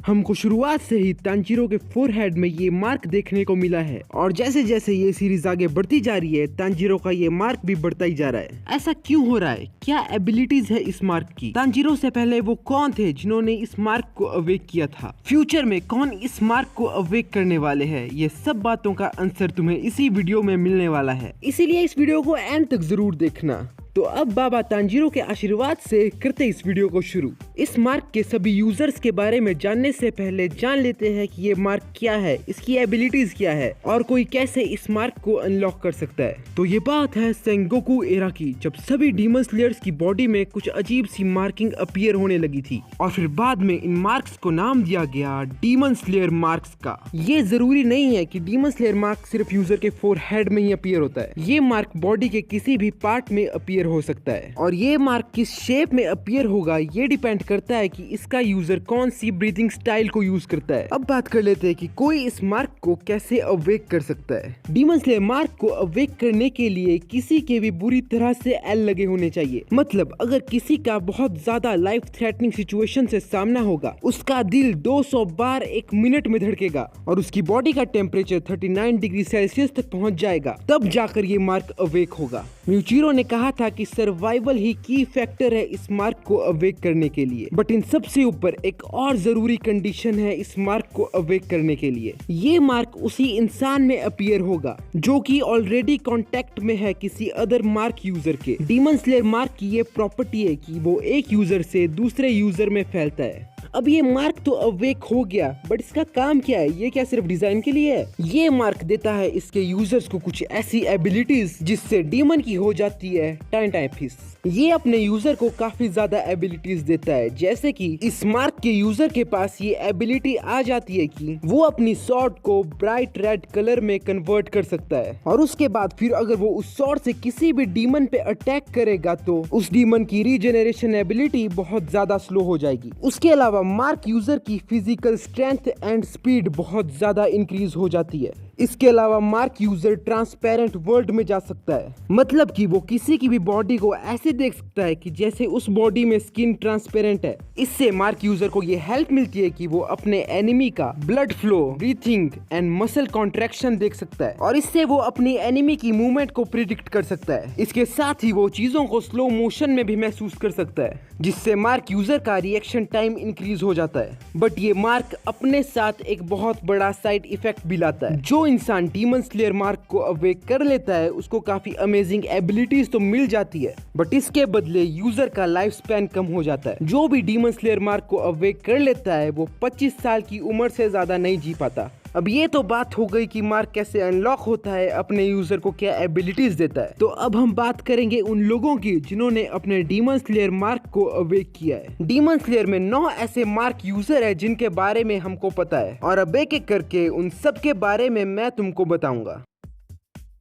हमको शुरुआत से ही तांजीरो के फोरहेड में ये मार्क देखने को मिला है और जैसे जैसे ये सीरीज आगे बढ़ती जा रही है तांजीरो का ये मार्क भी बढ़ता ही जा रहा है। ऐसा क्यों हो रहा है? क्या एबिलिटीज है इस मार्क की? तांजीरो से पहले वो कौन थे जिन्होंने इस मार्क को अवेक किया था? फ्यूचर में कौन इस मार्क को अवेक करने वाले हैं? ये सब बातों का आंसर तुम्हें इसी वीडियो में मिलने वाला है, इसीलिए इस वीडियो को एंड तक जरूर देखना। तो अब बाबा तांजीरो के आशीर्वाद से करते इस वीडियो को शुरू। इस मार्क के सभी यूजर्स के बारे में जानने से पहले जान लेते हैं कि ये मार्क क्या है, इसकी एबिलिटीज क्या है और कोई कैसे इस मार्क को अनलॉक कर सकता है। तो ये बात है सेंगोकू एरा की, जब सभी डीमन स्लेयर्स की बॉडी में कुछ अजीब सी मार्किंग अपीयर होने लगी थी और फिर बाद में इन मार्क्स को नाम दिया गया डीमन स्लेयर मार्क्स का। ये जरूरी नहीं है कि डीमन स्लेयर मार्क सिर्फ यूजर के फोरहेड में ही अपीयर होता है, ये मार्क बॉडी के किसी भी पार्ट में अपीयर हो सकता है और ये मार्क किस शेप में अपीयर होगा ये डिपेंड करता है कि इसका यूजर कौन सी ब्रीथिंग स्टाइल को यूज करता है। अब बात कर लेते हैं कि कोई इस मार्क को कैसे अवेक कर सकता है। डीमन स्लेयर मार्क को अवेक करने के लिए किसी के भी बुरी तरह से एल लगे होने चाहिए। मतलब अगर किसी का बहुत ज्यादा लाइफ थ्रेटनिंग सिचुएशन से सामना होगा, उसका दिल 200 बार एक मिनट में धड़केगा और उसकी बॉडी का टेम्परेचर 39 डिग्री सेल्सियस तक पहुंच जाएगा, तब जाकर ये मार्क अवेक होगा। म्यूचिरो ने कहा था कि सर्वाइवल ही की फैक्टर है इस मार्क को अवेक करने के लिए, बट इन सबसे ऊपर एक और जरूरी कंडीशन है इस मार्क को अवेक करने के लिए। ये मार्क उसी इंसान में अपीयर होगा जो कि ऑलरेडी कांटेक्ट में है किसी अदर मार्क यूजर के। डीमन स्लेयर मार्क की ये प्रॉपर्टी है कि वो एक यूजर से दूसरे यूजर में फैलता है। अब ये मार्क तो अवेक हो गया, बट इसका काम क्या है? ये क्या सिर्फ डिजाइन के लिए है? ये मार्क देता है इसके यूजर्स को कुछ ऐसी एबिलिटीज जिससे डीमन की हो जाती है टाइफिस। ये अपने यूजर को काफी ज्यादा एबिलिटीज देता है, जैसे कि इस मार्क के यूजर के पास ये एबिलिटी आ जाती है कि वो अपनी स्वॉर्ड को ब्राइट रेड कलर में कन्वर्ट कर सकता है और उसके बाद फिर अगर वो उस स्वॉर्ड से किसी भी डीमन पे अटैक करेगा तो उस डीमन की रीजेनरेशन एबिलिटी बहुत ज्यादा स्लो हो जाएगी। उसके अलावा मार्क यूजर की फिजिकल स्ट्रेंथ एंड स्पीड बहुत ज्यादा इंक्रीज हो जाती है। इसके अलावा मार्क यूजर ट्रांसपेरेंट वर्ल्ड में जा सकता है, मतलब कि वो किसी की भी बॉडी को ऐसे देख सकता है कि जैसे उस बॉडी में स्किन ट्रांसपेरेंट है। इससे मार्क यूजर को ये हेल्प मिलती है कि वो अपने एनिमी का blood flow, breathing and muscle contraction देख सकता है और इससे वो अपनी एनिमी की मूवमेंट को प्रिडिक्ट कर सकता है। इसके साथ ही वो चीजों को स्लो मोशन में भी महसूस कर सकता है, जिससे मार्क यूजर का रिएक्शन टाइम इंक्रीज हो जाता है। बट ये मार्क अपने साथ एक बहुत बड़ा साइड इफेक्ट भी लाता है। जो इंसान डीमन स्लेयर मार्क को अवेक कर लेता है उसको काफी अमेजिंग एबिलिटीज तो मिल जाती है, बट इसके बदले यूजर का लाइफ स्पैन कम हो जाता है। जो भी डीमन स्लेयर मार्क को अवेक कर लेता है वो 25 साल की उम्र से ज्यादा नहीं जी पाता। अब ये तो बात हो गई कि मार्क कैसे अनलॉक होता है, अपने यूजर को क्या एबिलिटीज देता है। तो अब हम बात करेंगे उन लोगों की जिन्होंने अपने डीमन स्लेयर मार्क को अवेक किया है। डीमन स्लेयर में 9 ऐसे मार्क यूजर है जिनके बारे में हमको पता है और अब एक एक करके उन सब के बारे में मैं तुमको बताऊंगा।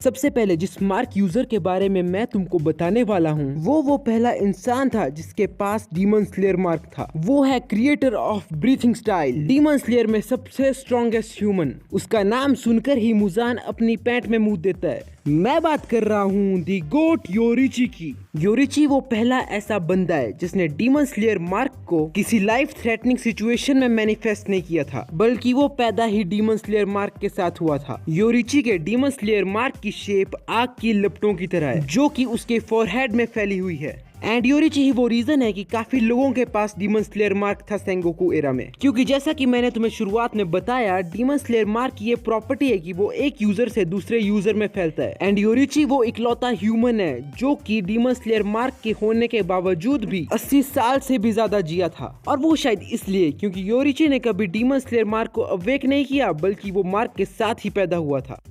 सबसे पहले जिस मार्क यूजर के बारे में मैं तुमको बताने वाला हूँ वो पहला इंसान था जिसके पास डीमन स्लेयर मार्क था। वो है creator of breathing style, demon slayer में सबसे स्ट्रॉन्गेस्ट ह्यूमन। उसका नाम सुनकर ही मुजान अपनी पैंट में मुंह देता है। मैं बात कर रहा हूँ दी गोट योरिची की। योरिची वो पहला ऐसा बंदा है जिसने डीमन स्लेयर मार्क को किसी लाइफ थ्रेटनिंग सिचुएशन में मैनिफेस्ट नहीं किया था, बल्कि वो पैदा ही डीमन स्लेयर मार्क के साथ हुआ था। योरिची के डीमन स्लेयर मार्क की शेप आग की लपटों की तरह है जो कि उसके फोरहेड में फैली हुई है। एंड योरिची ही वो रीजन है कि काफी लोगों के पास डीमन स्लेयर मार्क था सेंगोकू एरा में, क्योंकि जैसा कि मैंने तुम्हें शुरुआत में बताया डीमन स्लेयर मार्क की ये प्रॉपर्टी है कि वो एक यूजर से दूसरे यूजर में फैलता है। एंड योरिची वो इकलौता ह्यूमन है जो कि डीमन स्लेयर मार्क के होने के बावजूद भी 80 साल से भी ज्यादा जिया था, और वो शायद इसलिए क्योंकि योरिची ने कभी डीमन स्लेयर मार्क को अवेक नहीं किया बल्कि वो मार्क के साथ ही पैदा हुआ था।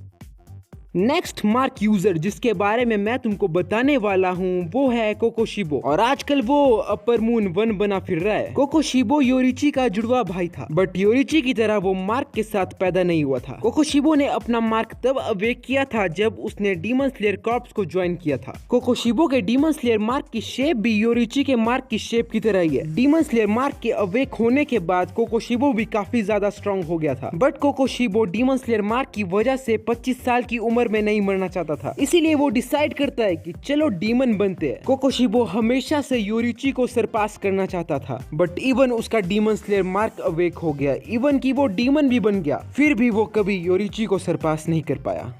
नेक्स्ट मार्क यूजर जिसके बारे में मैं तुमको बताने वाला हूँ वो है कोकोशिबो, और आजकल वो अपर मून 1 बना फिर रहा है। कोकोशिबो योरिची का जुड़वा भाई था, बट योरिची की तरह वो मार्क के साथ पैदा नहीं हुआ था। कोकोशिबो ने अपना मार्क तब अवेक किया था जब उसने डीमन स्लेयर कॉर्प्स को ज्वाइन किया था। कोकोशिबो के डीमन स्लेयर मार्क की शेप भी योरिची के मार्क की शेप की तरह ही है। डीमन स्लेयर मार्क के अवेक होने के बाद कोकोशिबो भी काफी ज्यादा स्ट्रॉन्ग हो गया था, बट कोकोशिबो डीमन स्लेयर मार्क की वजह से 25 साल की उम्र उम्र में नहीं मरना चाहता था, इसीलिए वो डिसाइड करता है कि चलो डीमन बनते हैं। कोकोशिबो हमेशा से योरिची को सरपास करना चाहता था, बट इवन उसका डीमन स्लेयर मार्क अवेक हो गया, इवन कि वो डीमन भी बन गया, फिर भी वो कभी योरिची को सरपास नहीं कर पाया।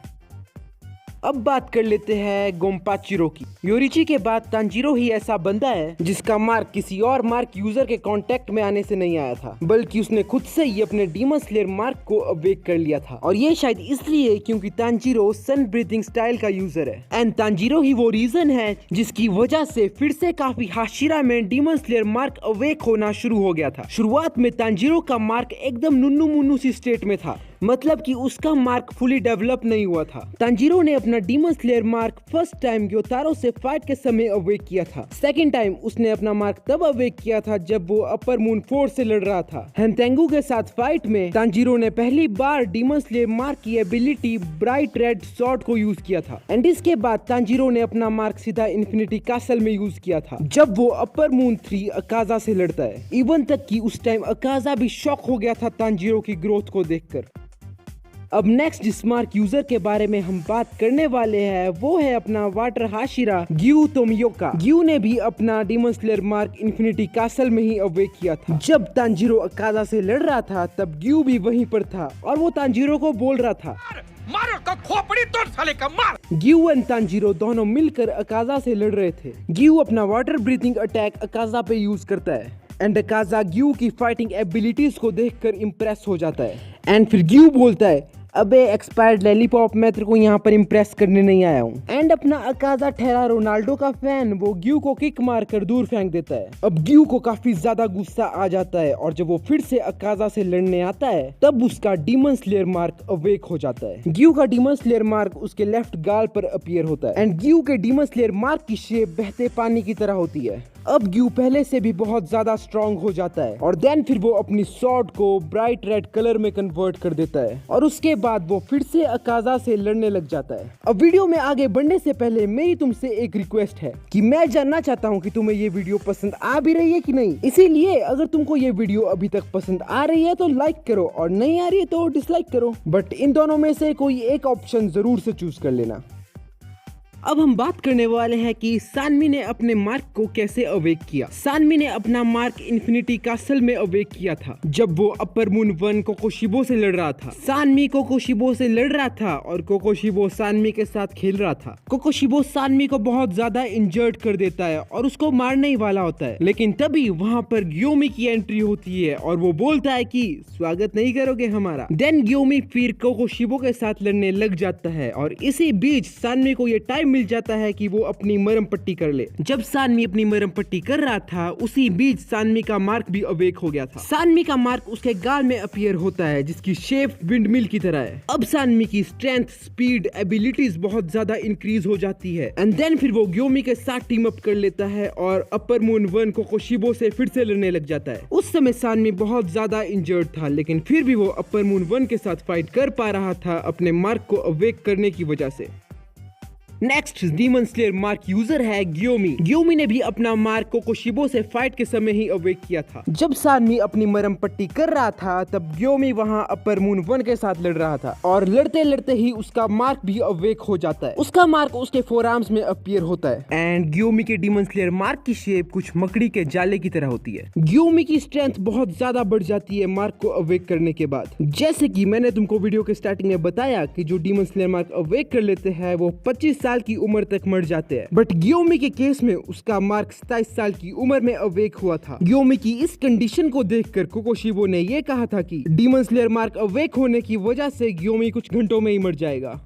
अब बात कर लेते हैं गोम्पाचिरो की। योरिची के बाद तांजीरो ही ऐसा बंदा है जिसका मार्क किसी और मार्क यूजर के कांटेक्ट में आने से नहीं आया था, बल्कि उसने खुद से ही अपने डीमन स्लेयर मार्क को अवेक कर लिया था। और ये शायद इसलिए क्योंकि तांजीरो सन ब्रीथिंग स्टाइल का यूजर है, एंड तांजीरो ही वो रीजन है जिसकी वजह से फिर से काफी हाशिरा में डीमन स्लेयर मार्क अवेक होना शुरू हो गया था। शुरुआत में तांजीरो का मार्क एकदम नुन्नू मुन्नू सी स्टेट में था, मतलब कि उसका मार्क फुली डेवलप नहीं हुआ था। तांजीरो ने अपना demon slayer mark first time Gyutaro से फाइट के समय अवेक किया था। सेकंड टाइम उसने अपना मार्क तब अवेक किया था जब वो अपर मून फोर्स से लड़ रहा था। हेंतेंगु के साथ फाइट में तांजीरो ने पहली बार डीमन स्लेयर मार्क की एबिलिटी ब्राइट रेड सॉर्ड को यूज किया था, एंड इसके बाद तांजीरो ने अपना मार्क सीधा इन्फिनिटी कासल में यूज किया था जब वो अपर मून 3 अकाजा से लड़ता है। इवन तक कि उस टाइम अकाजा भी शॉक हो गया था तांजीरो की ग्रोथ को देखकर। अब नेक्स्ट जिस मार्क यूजर के बारे में हम बात करने वाले हैं वो है अपना वाटर हाशिरा ग्यू तोमियोका। ग्यू ने भी अपना demon slayer mark infinity castle में ही अवेक किया था। जब तांजीरो अकाजा से लड़ रहा था तब ग्यू भी वहीं पर था और वो तांजीरो को बोल रहा था, मारो का खोपड़ी तोड़ साले का मार। ग्यू एंड तांजीरो दोनों मिलकर अकाजा से लड़ रहे थे। ग्यू अपना वाटर ब्रीथिंग अटैक अकाजा पे यूज करता है, एंड अकाजा ग्यू की फाइटिंग एबिलिटीज को देखकर इम्प्रेस हो जाता है, एंड फिर ग्यू बोलता है, अबे एक्सपायर्ड लैलीपॉप, मैं तेरे को यहाँ पर इम्प्रेस करने नहीं आया हूँ। एंड अपना अकाजा ठहरा रोनाल्डो का फैन वो ग्यू को किक मार कर दूर फेंक देता है। अब ग्यू को काफी ज्यादा गुस्सा आ जाता है और जब वो फिर से अकाजा से लड़ने आता है तब उसका डीमन स्लेयर मार्क अवेक हो जाता है। ग्यू का डीमन स्लेयर मार्क उसके लेफ्ट गाल पर अपीयर होता है, एंड ग्यू के डीमन स्लेयर मार्क की शेप बहते पानी की तरह होती है। अब ग्यू पहले से भी बहुत ज्यादा स्ट्रॉन्ग हो जाता है और देन फिर वो अपनी स्वॉर्ड को ब्राइट रेड कलर में कन्वर्ट कर देता है और उसके बाद वो फिर से अकाजा से लड़ने लग जाता है। अब वीडियो में आगे बढ़ने से पहले मेरी तुमसे एक रिक्वेस्ट है कि मैं जानना चाहता हूँ कि तुम्हें ये वीडियो पसंद आ भी रही है कि नहीं। इसीलिए अगर तुमको ये वीडियो अभी तक पसंद आ रही है तो लाइक करो और नहीं आ रही है तो डिसलाइक करो, बट इन दोनों में से कोई एक ऑप्शन जरूर से चूज कर लेना। अब हम बात करने वाले हैं कि सानमी ने अपने मार्क को कैसे अवेक किया। सानमी ने अपना मार्क इन्फिनिटी कासल में अवेक किया था जब वो अपर मून 1 कोकोशिबो से लड़ रहा था। सानमी कोकोशिबो से लड़ रहा था और कोकोशिबो सानमी के साथ खेल रहा था। कोकोशिबो सानमी को बहुत ज्यादा इंजर्ड कर देता है और उसको मारने ही वाला होता है, लेकिन तभी वहाँ पर ग्योमी की एंट्री होती है और वो बोलता है कि स्वागत नहीं करोगे हमारा। देन ग्योमी फिर कोकोशिबो के साथ लड़ने लग जाता है और इसी बीच सानमी को ये टाइम मिल जाता है कि वो अपनी मरहम पट्टी कर ले। जब सानमी अपनी मरहम पट्टी कर रहा था उसी बीच सानमी का मार्क भी अवेक हो गया था। सानमी का मार्क उसके गाल में अपीयर होता है जिसकी शेप विंडमिल की तरह है। अब सानमी की स्ट्रेंथ, स्पीड, एबिलिटीज बहुत ज्यादा इंक्रीज हो जाती है, एंड देन फिर वो ग्योमी के साथ टीम अप कर लेता है और अपर मून 1 कोकोशिबो से फिर से लड़ने लग जाता है। उस समय सानमी बहुत ज्यादा इंजर्ड था, लेकिन फिर भी वो अपर मून 1 के साथ फाइट कर पा रहा था अपने मार्क को अवेक करने की वजह से। Next demon slayer mark user है ग्योमी। ग्योमी ने भी अपना मार्क कोकोशिबो से फाइट के समय ही अवेक किया था। जब सानमी अपनी मरहम पट्टी कर रहा था तब ग्योमी वहां अपर मून 1 के साथ लड़ रहा था और लड़ते लड़ते ही उसका मार्क भी अवेक हो जाता है। उसका मार्क उसके फोरआर्म्स में अपीयर होता है, एंड ग्योमी के डीमन स्लेयर मार्क की शेप कुछ मकड़ी के जाले की तरह होती है। ग्योमी की स्ट्रेंथ बहुत ज्यादा बढ़ जाती है मार्क को अवेक करने के बाद। जैसे कि मैंने तुमको वीडियो के स्टार्टिंग में बताया कि जो डीमन स्लेयर मार्क अवेक कर लेते हैं वो 25 साल की उम्र तक मर जाते हैं, बट ग्योमी के केस में उसका मार्क 27 साल की उम्र में अवेक हुआ था। ग्योमी की इस कंडीशन को देखकर कोकोशिबो ने ये कहा था कि डीमन स्लेयर मार्क अवेक होने की वजह से ग्योमी कुछ घंटों में ही मर जाएगा।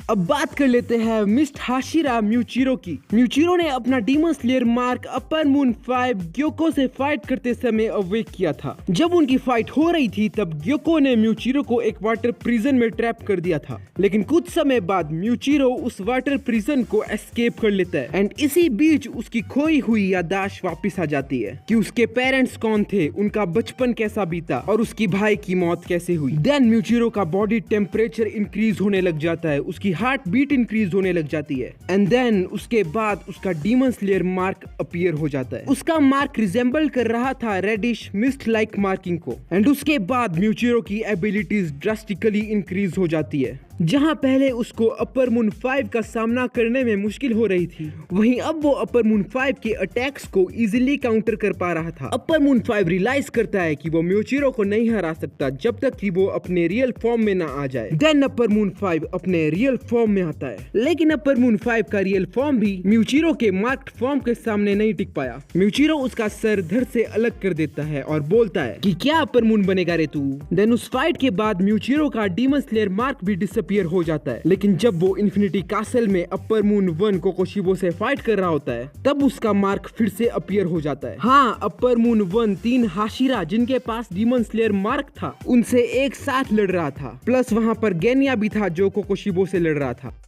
अब बात कर लेते हैं मिस्ट हाशिरा म्यूचिरो की। म्यूचिरो ने अपना demon slayer mark upper moon 5 ग्योको से फाइट करते समय अवेक किया था। जब उनकी फाइट हो रही थी तब ग्योको ने म्यूचिरो को एक वाटर प्रिजन में ट्रैप कर दिया था, लेकिन कुछ समय बाद म्यूचिरो उस वाटर प्रिजन को एस्केप कर लेता है, एंड इसी बीच उसकी खोई हुई याददाश्त वापस आ जाती है कि उसके पेरेंट्स कौन थे, उनका बचपन कैसा बीता और उसकी भाई की मौत कैसे हुई। देन म्यूचिरो का बॉडी टेम्परेचर इंक्रीज होने लग जाता है, उसकी हार्ट बीट इंक्रीज होने लग जाती है, एंड देन उसके बाद उसका डीमन स्लेयर मार्क अपीयर हो जाता है। उसका मार्क रिजेंबल कर रहा था रेडिश मिस्ट लाइक मार्किंग को, एंड उसके बाद म्यूचिरो की एबिलिटीज ड्रास्टिकली इंक्रीज हो जाती है। जहां पहले उसको अपर मून 5 का सामना करने में मुश्किल हो रही थी, वहीं अब वो अपर मून 5 के अटैक्स को इजीली काउंटर कर पा रहा था। अपर मून 5 रियलाइज करता है कि वो म्यूचिरो को नहीं हरा सकता जब तक कि वो अपने रियल फॉर्म में ना आ जाए। देन अपर मून 5 अपने रियल फॉर्म में आता है, लेकिन अपर मून 5 का रियल फॉर्म भी म्यूचिरो के मार्क्ड फॉर्म के सामने नहीं टिक पाया। म्यूचिरो उसका सर धड़ से अलग कर देता है और बोलता है कि क्या अपर मून बनेगा रे तू। देन उस फाइट के बाद म्यूचिरो का डीमन स्लेयर मार्क भी डिसअपीयर हो जाता है, लेकिन जब वो इन्फिनिटी कासल में अपर मून 1 कोकोशिबो से फाइट कर रहा होता है तब उसका मार्क फिर से अपीयर हो जाता है। हाँ, अपर मून 1 3 हाशिरा जिनके पास डीमन स्लेयर मार्क था उनसे एक साथ लड़ रहा था, प्लस वहाँ पर गेनिया भी था जो कोकोशिबो से लड़ रहा था।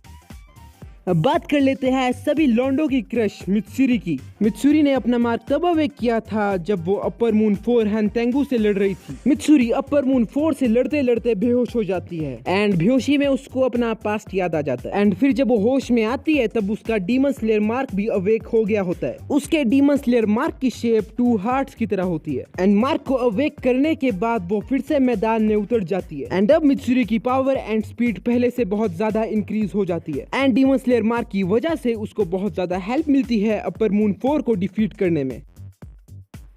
अब बात कर लेते हैं सभी लॉन्डो की क्रश मित्सुरी की। मित्सुरी ने अपना मार्क तब अवेक किया था जब वो अपर मून 4 हैनतेंगू से लड़ रही थी। मित्सुरी अपर मून 4 से लड़ते लड़ते बेहोश हो जाती है एंड बेहोशी में उसको अपना पास्ट याद आ जाता है। एंड फिर जब वो होश में आती है तब उसका डीमन स्लेयर मार्क भी अवेक हो गया होता है। उसके डीमन स्लेयर मार्क की शेप 2 हार्ट्स की तरह होती है एंड मार्क को अवेक करने के बाद वो फिर से मैदान में उतर जाती है एंड अब मित्सुरी की पावर एंड स्पीड पहले से बहुत ज्यादा इंक्रीज हो जाती है एंड डीमन स्लेयर मार्क की वजह से उसको बहुत ज्यादा हेल्प मिलती है अपर मून 4 को डिफीट करने में।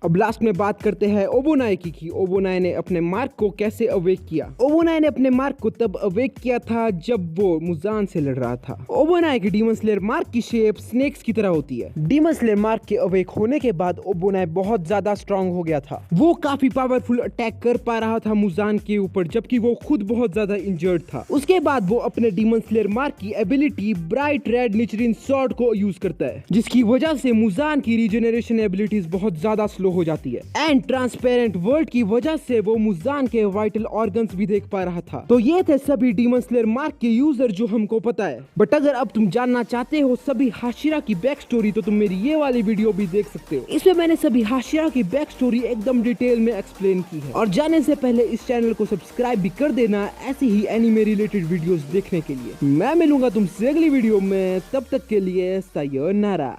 अब लास्ट में बात करते हैं ओबोनाई की ओबोनाई ने अपने मार्क को कैसे अवेक किया। ओबोनाई ने अपने मार्क को तब अवेक किया था जब वो मुजान से लड़ रहा था। ओबोनाई के डीमन स्लेयर मार्क की शेप स्नेक्स की तरह होती है। डीमन स्लेयर मार्क के अवेक होने के बाद ओबोनाई बहुत ज्यादा स्ट्रांग हो गया था। वो काफी पावरफुल अटैक कर पा रहा था मुजान के ऊपर, जबकि वो खुद बहुत ज्यादा इंजर्ड था। उसके बाद वो अपने डीमन स्लेयर मार्क की एबिलिटी ब्राइट रेड निचरिन सॉर्ड को यूज करता है, जिसकी वजह से मुजान की रीजनरेशन एबिलिटीज बहुत ज्यादा स्लो हो जाती है एंड ट्रांसपेरेंट वर्ल्ड की वजह से वो मुजान के वाइटल ऑर्गन्स भी देख पा रहा था। तो ये थे सभी डीमन स्लेयर मार्क के यूजर जो हमको पता है। बट अगर अब तुम जानना चाहते हो सभी हाशिरा की बैक स्टोरी तो तुम मेरी ये वाली वीडियो भी देख सकते हो। इसमें मैंने सभी हाशिरा की बैक स्टोरी एकदम डिटेल में एक्सप्लेन की है। और जाने से पहले इस चैनल को सब्सक्राइब भी कर देना ऐसी ही एनिमे रिलेटेड वीडियोस देखने के लिए। मैं मिलूंगा तुमसे अगली वीडियो में, तब तक के लिए सायोनारा।